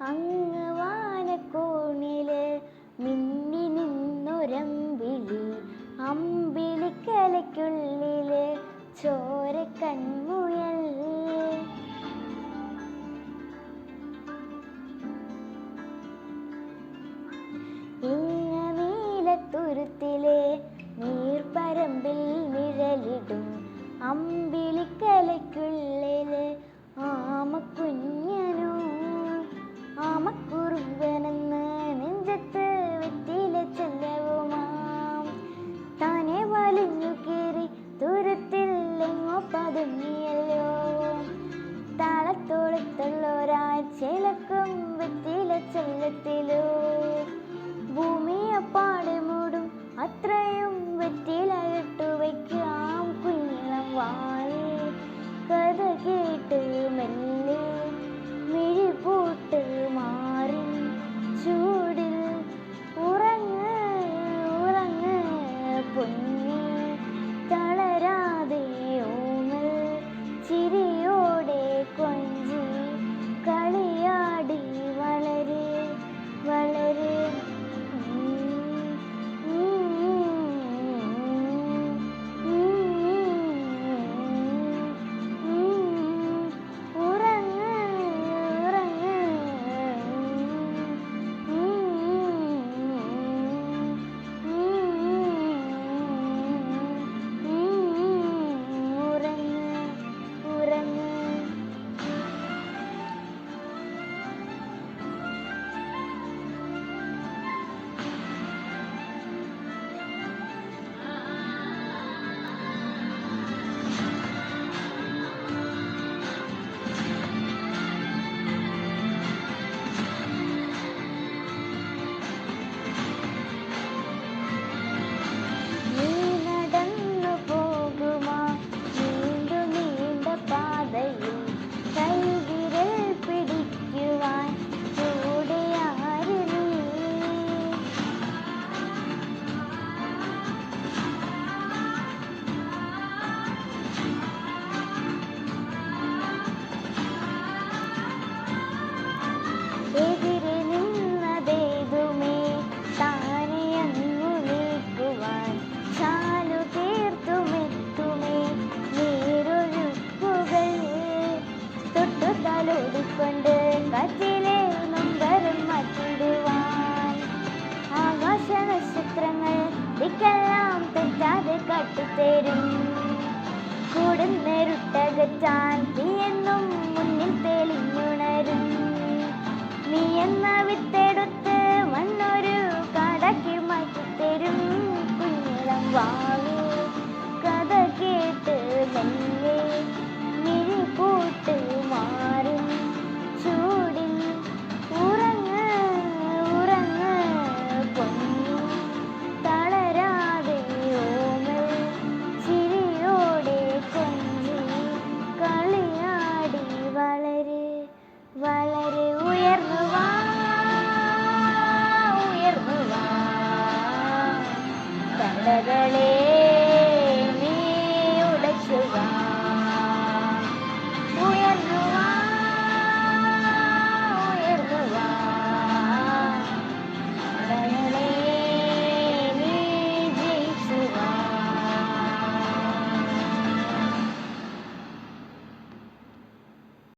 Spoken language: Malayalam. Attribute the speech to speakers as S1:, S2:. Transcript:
S1: അങ്ങ് വാനക്കോണില് മിന്നി നിന്നൊരമ്പിളി, അമ്പിളിക്കലയ്ക്കുള്ളില് ചോരക്കൺമുയൽ. ഇങ്ങ നീലത്തുരുത്തിലെ നീർപ്പരമ്പിൽ നിഴലിടും അമ്പിളിക്കലയ്ക്കുള്ളില് ആമക്കുഞ്ഞനോ, ആമക്കുറുമ്പനെന്ന് നെഞ്ചത്ത് വെറ്റില ചെല്ലവുമാം. താനെ വലിഞ്ഞു കയറി ദൂരത്തിൽ എങ്ങോ പതുങ്ങിയല്ലോ. താളത്തോളത്തുള്ളൊരാ ചിലക്കും വെറ്റില ചെല്ലത്തിലോ. ഭൂമിയപ്പാടെ മൂടും അത്രയും വെറ്റില ഇട്ടുവയ്ക്കാം കുഞ്ഞിളം വായേ. കഥ കേട്ട് മെല്ലെ മിഴിപൂട്ട് മാറിൻ ചൂടിൽ ഉറങ്ങ് ഉറങ്ങ് പൊന്നേ. തളരാതെ ഓമൽ ചിരിയോടെ കൊഞ്ചി കളിയാടി വളരെ വളരെ. എതിരെ നിന്നതേതുമേ താനെയങ്ങു നീക്കുവാൻ ചാലു തീർത്തുമെത്തുമേ നീരൊഴുക്കുകൾ. തൊട്ടു തലോടിക്കൊണ്ട് കാറ്റിലെ നൊമ്പരം മാറ്റിടുവാൻ ആകാശ നക്ഷത്രങ്ങൾ ദിക്കെല്ലാം തെറ്റാതെ കാട്ടിത്തരും. കൂടുന്നേരുട്ടകറ്റാൻ തീയെന്നും മുന്നിൽ തെളിഞ്ഞുണരും. നീ എന്ന വിത്ത്